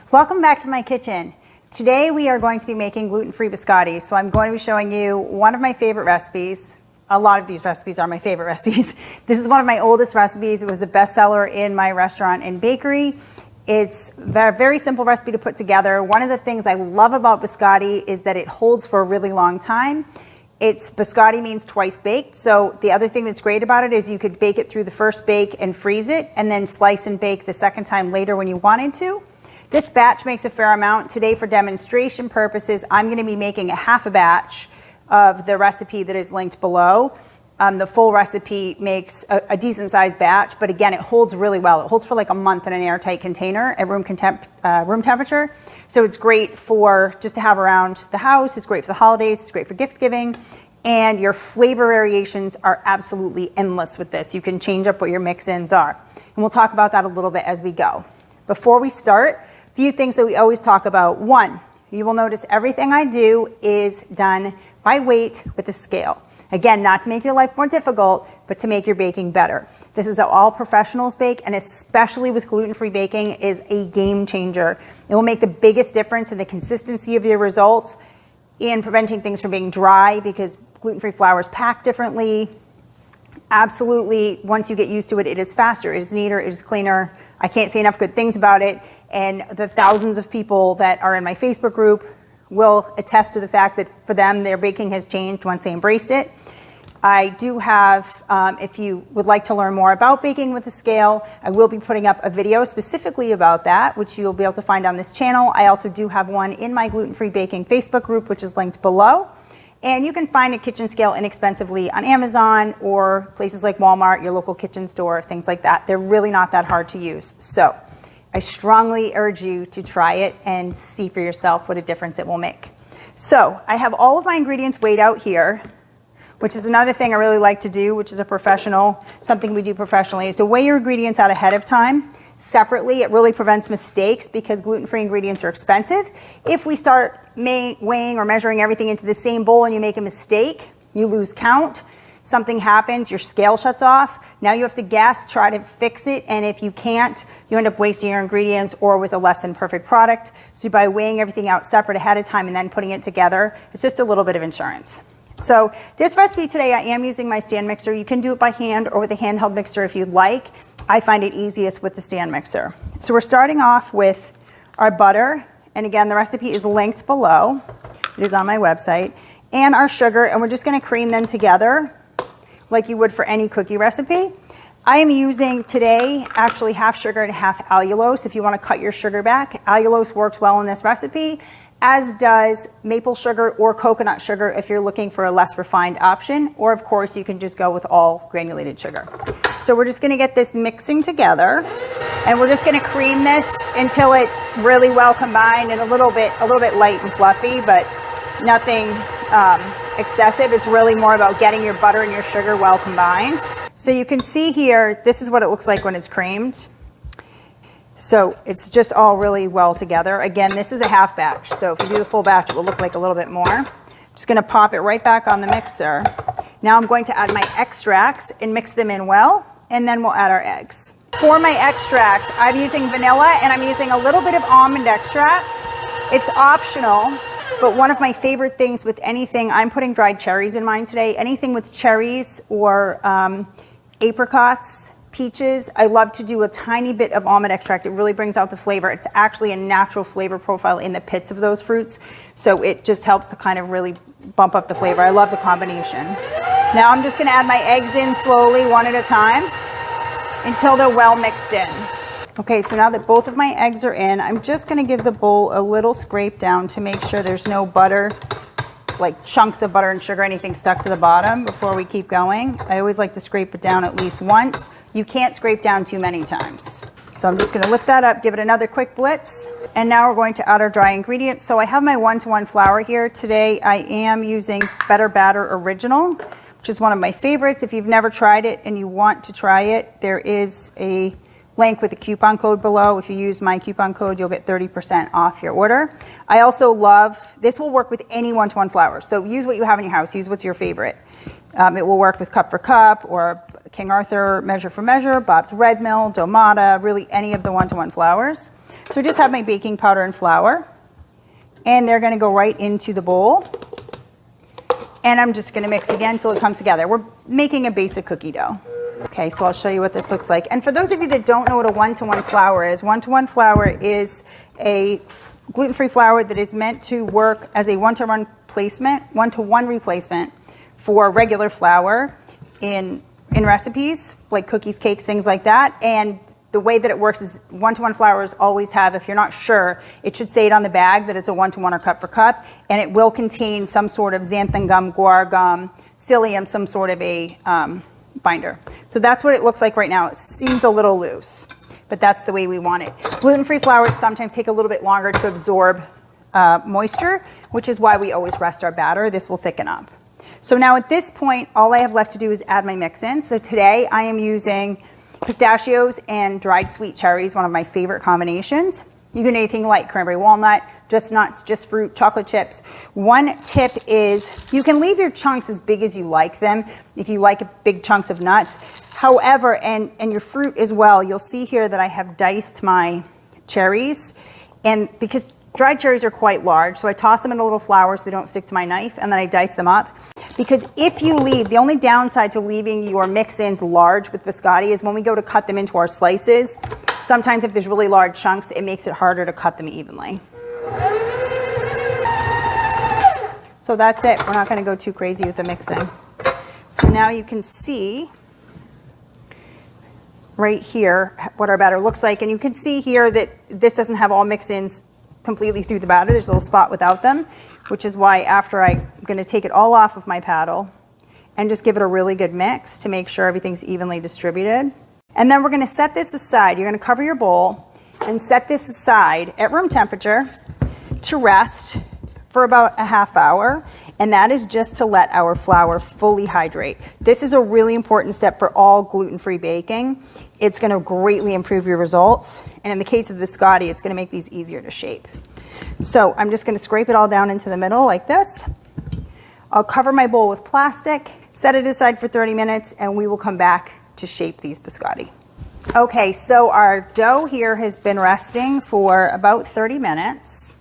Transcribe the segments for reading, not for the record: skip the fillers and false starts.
Welcome back to my kitchen. Today we are going to be making gluten-free biscotti. So I'm going to be showing you one of my favorite recipes. A lot of these recipes are my favorite recipes. This is one of my oldest recipes. It was a bestseller in my restaurant and bakery. It's a very simple recipe to put together. One of the things I love about biscotti is that it holds for a really long time. Biscotti means twice baked. So the other thing that's great about it is you could bake it through the first bake and freeze it and then slice and bake the second time later when you wanted to. This batch makes a fair amount. Today, for demonstration purposes, I'm going to be making a half a batch of the recipe that is linked below. The full recipe makes a decent sized batch, but again, it holds really well. It holds for like a month in an airtight container at room temperature. So it's great for just to have around the house. It's great for the holidays. It's great for gift giving. And your flavor variations are absolutely endless with this. You can change up what your mix-ins are. And we'll talk about that a little bit as we go. Before we start, few things that we always talk about. One, you will notice everything I do is done by weight with a scale. Again, not to make your life more difficult, but to make your baking better. This is how all professionals bake, and especially with gluten-free baking is a game changer. It will make the biggest difference in the consistency of your results in preventing things from being dry because gluten-free flour is packed differently. Absolutely, once you get used to it, it is faster, it is neater, it is cleaner. I can't say enough good things about it. And the thousands of people that are in my Facebook group will attest to the fact that for them, their baking has changed once they embraced it. I do have, if you would like to learn more about baking with a scale, I will be putting up a video specifically about that, which you'll be able to find on this channel. I also do have one in my gluten-free baking Facebook group, which is linked below. And you can find a kitchen scale inexpensively on Amazon or places like Walmart, your local kitchen store, things like that. They're really not that hard to use. So I strongly urge you to try it and see for yourself what a difference it will make. So I have all of my ingredients weighed out here, which is another thing I really like to do, which is something we do professionally, is to weigh your ingredients out ahead of time. Separately, it really prevents mistakes because gluten-free ingredients are expensive. If we start weighing or measuring everything into the same bowl and you make a mistake, you lose count, something happens, your scale shuts off. Now you have to guess, try to fix it, and if you can't, you end up wasting your ingredients or with a less than perfect product. So by weighing everything out separate ahead of time and then putting it together, it's just a little bit of insurance. So this recipe today, I am using my stand mixer. You can do it by hand or with a handheld mixer if you'd like. I find it easiest with the stand mixer. So we're starting off with our butter. And again, the recipe is linked below. It is on my website. And our sugar, and we're just gonna cream them together like you would for any cookie recipe. I am using today actually half sugar and half allulose. If you wanna cut your sugar back, allulose works well in this recipe, as does maple sugar or coconut sugar if you're looking for a less refined option, or of course you can just go with all granulated sugar. So we're just gonna get this mixing together, and we're just gonna cream this until it's really well combined and a little bit light and fluffy, but nothing excessive. It's really more about getting your butter and your sugar well combined. So you can see here, this is what it looks like when it's creamed. So it's just all really well together. Again, this is a half batch. So if you do the full batch, it will look like a little bit more. I'm just gonna pop it right back on the mixer. Now I'm going to add my extracts and mix them in well, and then we'll add our eggs. For my extract, I'm using vanilla and I'm using a little bit of almond extract. It's optional, but one of my favorite things with anything, I'm putting dried cherries in mine today. Anything with cherries or apricots, peaches, I love to do a tiny bit of almond extract. It really brings out the flavor. It's actually a natural flavor profile in the pits of those fruits. So it just helps to kind of really bump up the flavor. I love the combination. Now I'm just gonna add my eggs in slowly, one at a time, until they're well mixed in. Okay, so now that both of my eggs are in, I'm just gonna give the bowl a little scrape down to make sure there's no butter, like chunks of butter and sugar, anything stuck to the bottom before we keep going. I always like to scrape it down at least once. You can't scrape down too many times. So I'm just gonna lift that up, give it another quick blitz. And now we're going to add our dry ingredients. So I have my 1-to-1 flour here. Today I am using Better Batter Original, which is one of my favorites. If you've never tried it and you want to try it, there is a link with a coupon code below. If you use my coupon code, you'll get 30% off your order. I also love, this will work with any 1-to-1 flour. So use what you have in your house, use what's your favorite. It will work with Cup for Cup or King Arthur Measure for Measure, Bob's Red Mill, Domata, really any of the 1-to-1 flours. So I just have my baking powder and flour, and they're gonna go right into the bowl. And I'm just gonna mix again until it comes together. We're making a basic cookie dough. Okay, so I'll show you what this looks like. And for those of you that don't know what a one-to-one flour is, one-to-one flour is a gluten-free flour that is meant to work as a one-to-one replacement for regular flour in recipes, like cookies, cakes, things like that. And the way that it works is one-to-one flours always have, if you're not sure, it should say it on the bag that it's a one-to-one or cup for cup, and it will contain some sort of xanthan gum, guar gum, psyllium, some sort of a binder. So that's what it looks like right now. It seems a little loose, but that's the way we want it. Gluten-free flours sometimes take a little bit longer to absorb moisture, which is why we always rest our batter. This will thicken up. So now at this point, all I have left to do is add my mix in. So today I am using pistachios and dried sweet cherries, one of my favorite combinations. You can do anything like cranberry walnut, just nuts, just fruit, chocolate chips. One tip is you can leave your chunks as big as you like them if you like big chunks of nuts. However, and your fruit as well, you'll see here that I have diced my cherries, and because dried cherries are quite large, so I toss them in a little flour so they don't stick to my knife, and then I dice them up. Because if you leave, the only downside to leaving your mix-ins large with biscotti is when we go to cut them into our slices, sometimes if there's really large chunks, it makes it harder to cut them evenly. So that's it. We're not going to go too crazy with the mixing. So now you can see right here what our batter looks like, and you can see here that this doesn't have all mix-ins completely through the batter. There's a little spot without them, which is why after I'm going to take it all off of my paddle and just give it a really good mix to make sure everything's evenly distributed. And then we're going to set this aside. You're going to cover your bowl and set this aside at room temperature to rest for about a half hour, and that is just to let our flour fully hydrate. This is a really important step for all gluten-free baking. It's going to greatly improve your results, and in the case of the biscotti, it's going to make these easier to shape. So I'm just going to scrape it all down into the middle like this. I'll cover my bowl with plastic, set it aside for 30 minutes, and we will come back to shape these biscotti. Okay, so our dough here has been resting for about 30 minutes.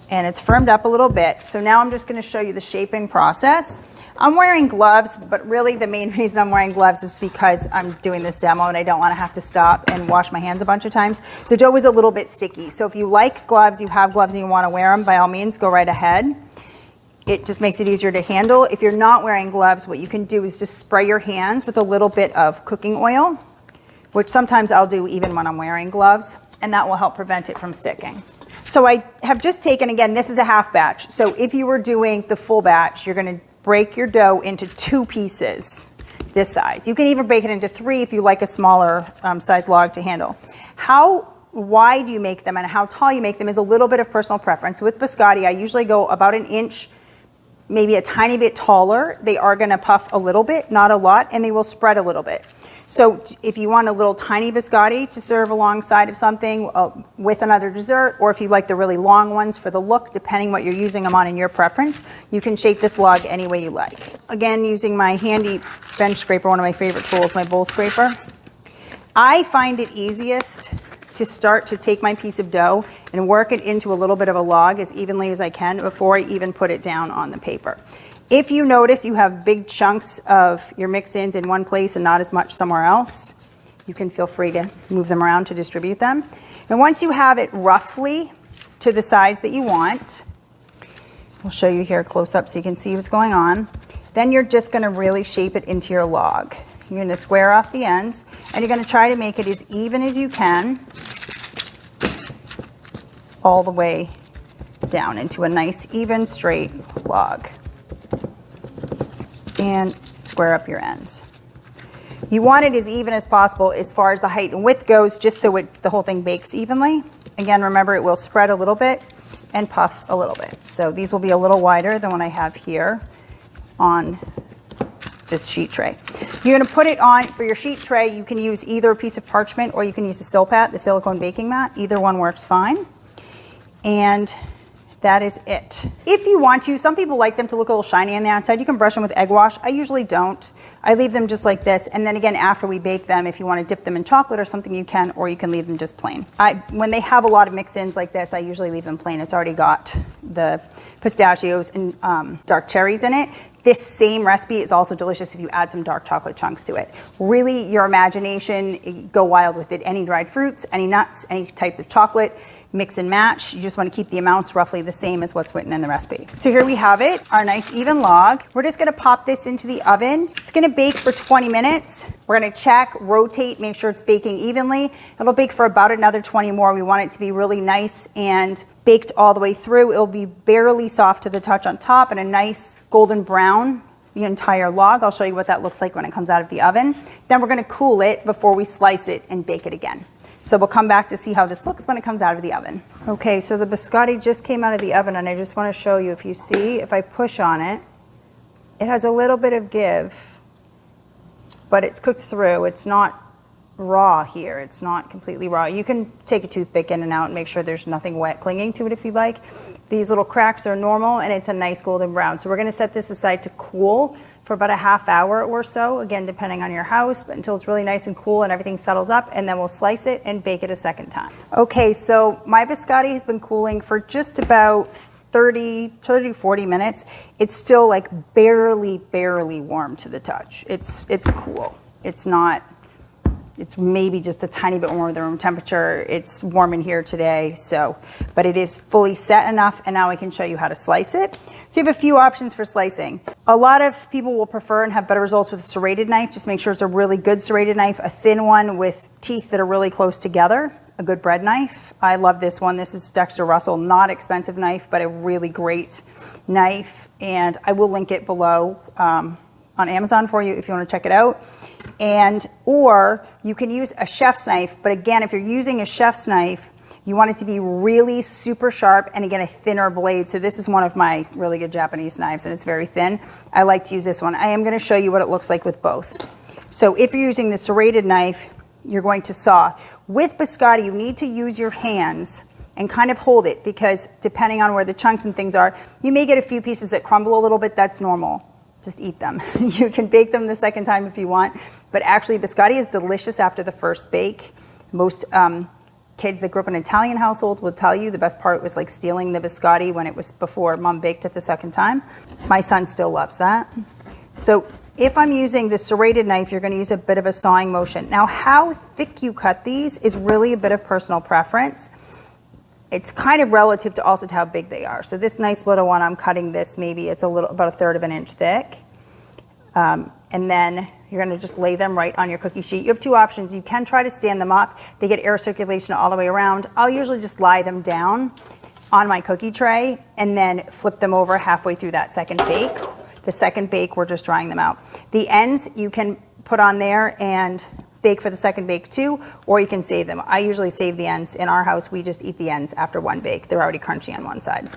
And it's firmed up a little bit. So now I'm just going to show you the shaping process. I'm wearing gloves, but really the main reason I'm wearing gloves is because I'm doing this demo and I don't want to have to stop and wash my hands a bunch of times. The dough is a little bit sticky. So if you like gloves, you have gloves and you want to wear them, by all means, go right ahead. It just makes it easier to handle. If you're not wearing gloves, what you can do is just spray your hands with a little bit of cooking oil, which sometimes I'll do even when I'm wearing gloves, and that will help prevent it from sticking. So I have just taken, again, this is a half batch. So if you were doing the full batch, you're going to break your dough into 2 pieces this size. You can even break it into 3 if you like a smaller size log to handle. How wide you make them and how tall you make them is a little bit of personal preference. With biscotti, I usually go about 1 inch, maybe a tiny bit taller. They are going to puff a little bit, not a lot, and they will spread a little bit. So if you want a little tiny biscotti to serve alongside of something with another dessert, or if you like the really long ones for the look, depending what you're using them on in your preference, you can shape this log any way you like. Again, using my handy bench scraper, one of my favorite tools, my bowl scraper. I find it easiest to start to take my piece of dough and work it into a little bit of a log as evenly as I can before I even put it down on the paper. If you notice you have big chunks of your mix-ins in one place and not as much somewhere else, you can feel free to move them around to distribute them. And once you have it roughly to the size that you want, I'll show you here close up so you can see what's going on, then you're just going to really shape it into your log. You're going to square off the ends, and you're going to try to make it as even as you can all the way down into a nice, even, straight log. And square up your ends. You want it as even as possible as far as the height and width goes, just so the whole thing bakes evenly. Again, remember, it will spread a little bit and puff a little bit. So these will be a little wider than what I have here on this sheet tray. You're going to put it on, for your sheet tray, you can use either a piece of parchment or you can use the Silpat, the silicone baking mat. Either one works fine. And that is it. If you want to, some people like them to look a little shiny on the outside. You can brush them with egg wash. I usually don't. I leave them just like this. And then again, after we bake them, if you want to dip them in chocolate or something, you can, or you can leave them just plain. When they have a lot of mix-ins like this, I usually leave them plain. It's already got the pistachios and dark cherries in it. This same recipe is also delicious if you add some dark chocolate chunks to it. Really, your imagination, go wild with it. Any dried fruits, any nuts, any types of chocolate, mix and match. You just want to keep the amounts roughly the same as what's written in the recipe. So here we have it, our nice even log. We're just gonna pop this into the oven. It's gonna bake for 20 minutes. We're gonna check, rotate, make sure it's baking evenly. It'll bake for about another 20 more. We want it to be really nice and baked all the way through. It'll be barely soft to the touch on top and a nice golden brown the entire log. I'll show you what that looks like when it comes out of the oven. Then we're gonna cool it before we slice it and bake it again. So we'll come back to see how this looks when it comes out of the oven. Okay, so the biscotti just came out of the oven and I just want to show you, if you see, if I push on it, it has a little bit of give, but it's cooked through. It's not raw here. It's not completely raw. You can take a toothpick in and out and make sure there's nothing wet clinging to it if you like. These little cracks are normal and it's a nice golden brown. So we're going to set this aside to cool for about a half hour or so, again, depending on your house, but until it's really nice and cool and everything settles up, and then we'll slice it and bake it a second time. Okay, so my biscotti has been cooling for just about 30 to 40 minutes. It's still like barely warm to the touch. It's cool. It's not, it's maybe just a tiny bit warmer than room temperature. It's warm in here today, so, but it is fully set enough, and now I can show you how to slice it. So you have a few options for slicing. A lot of people will prefer and have better results with a serrated knife. Just make sure it's a really good serrated knife, a thin one with teeth that are really close together, a good bread knife. I love this one. This is Dexter Russell, not expensive knife, but a really great knife, and I will link it below on Amazon for you if you want to check it out. Or you can use a chef's knife, but again, if you're using a chef's knife, you want it to be really super sharp, and again, a thinner blade. So this is one of my really good Japanese knives, and it's very thin. I like to use this one. I am going to show you what it looks like with both. So if you're using the serrated knife, you're going to saw. With biscotti, you need to use your hands and kind of hold it, because depending on where the chunks and things are, you may get a few pieces that crumble a little bit. That's normal. Just eat them. You can bake them the second time if you want, but actually biscotti is delicious after the first bake. Most kids that grew up in an Italian household will tell you the best part was like stealing the biscotti when it was before mom baked it the second time. My son still loves that. So if I'm using the serrated knife, you're going to use a bit of a sawing motion. Now, how thick you cut these is really a bit of personal preference. It's kind of relative to also to how big they are. So this nice little one, I'm cutting this, maybe it's about 1/3 of an inch thick. And then you're gonna just lay them right on your cookie sheet. You have two options. You can try to stand them up. They get air circulation all the way around. I'll usually just lie them down on my cookie tray and then flip them over halfway through that second bake. The second bake, we're just drying them out. The ends you can put on there and bake for the second bake too, or you can save them. I usually save the ends. In our house, we just eat the ends after one bake. They're already crunchy on one side.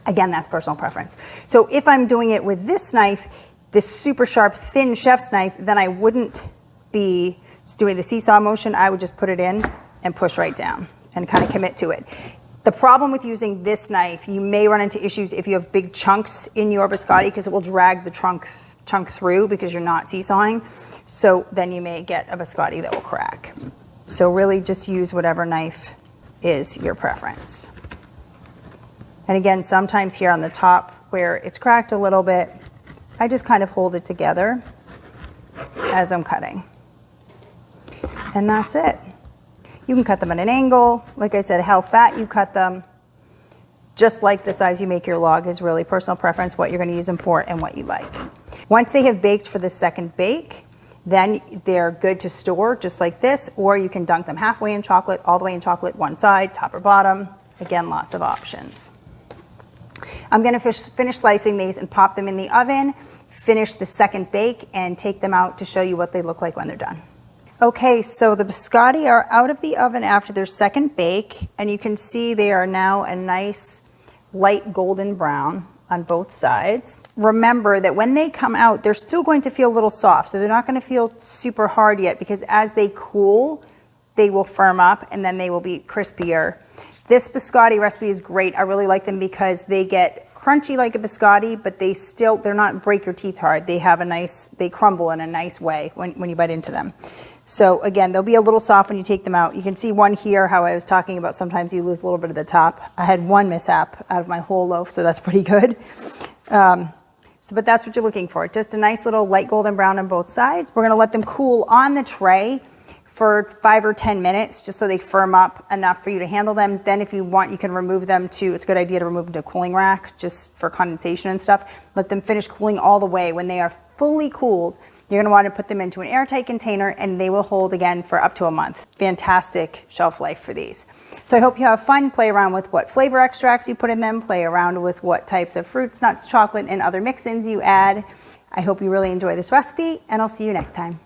Again, that's personal preference. So if I'm doing it with this knife, this super sharp, thin chef's knife, then I wouldn't be doing the seesaw motion. I would just put it in and push right down and kind of commit to it. The problem with using this knife, you may run into issues if you have big chunks in your biscotti, because it will drag the chunk through because you're not seesawing. So then you may get a biscotti that will crack. So really just use whatever knife is your preference. And again, sometimes here on the top where it's cracked a little bit, I just kind of hold it together as I'm cutting. And that's it. You can cut them at an angle. Like I said, how fat you cut them, just like the size you make your log, is really personal preference, what you're going to use them for and what you like. Once they have baked for the second bake, then they're good to store just like this, or you can dunk them halfway in chocolate, all the way in chocolate, one side, top or bottom. Again, lots of options. I'm going to finish slicing these and pop them in the oven, finish the second bake, and take them out to show you what they look like when they're done. Okay, so the biscotti are out of the oven after their second bake, and you can see they are now a nice light golden brown on both sides. Remember that when they come out, they're still going to feel a little soft, so they're not going to feel super hard yet, because as they cool, they will firm up and then they will be crispier. This biscotti recipe is great. I really like them because they get crunchy like a biscotti, but they're not break your teeth hard. They crumble in a nice way when you bite into them. So again, they'll be a little soft when you take them out. You can see one here, how I was talking about sometimes you lose a little bit of the top. I had one mishap out of my whole loaf, so that's pretty good. But that's what you're looking for. Just a nice little light golden brown on both sides. We're gonna let them cool on the tray for 5 or 10 minutes, just so they firm up enough for you to handle them. Then if you want, you can remove them to, it's a good idea to remove them to a cooling rack, just for condensation and stuff. Let them finish cooling all the way. When they are fully cooled, you're gonna want to put them into an airtight container and they will hold again for up to a month. Fantastic shelf life for these. So I hope you have fun, play around with what flavor extracts you put in them, play around with what types of fruits, nuts, chocolate, and other mix-ins you add. I hope you really enjoy this recipe, and I'll see you next time.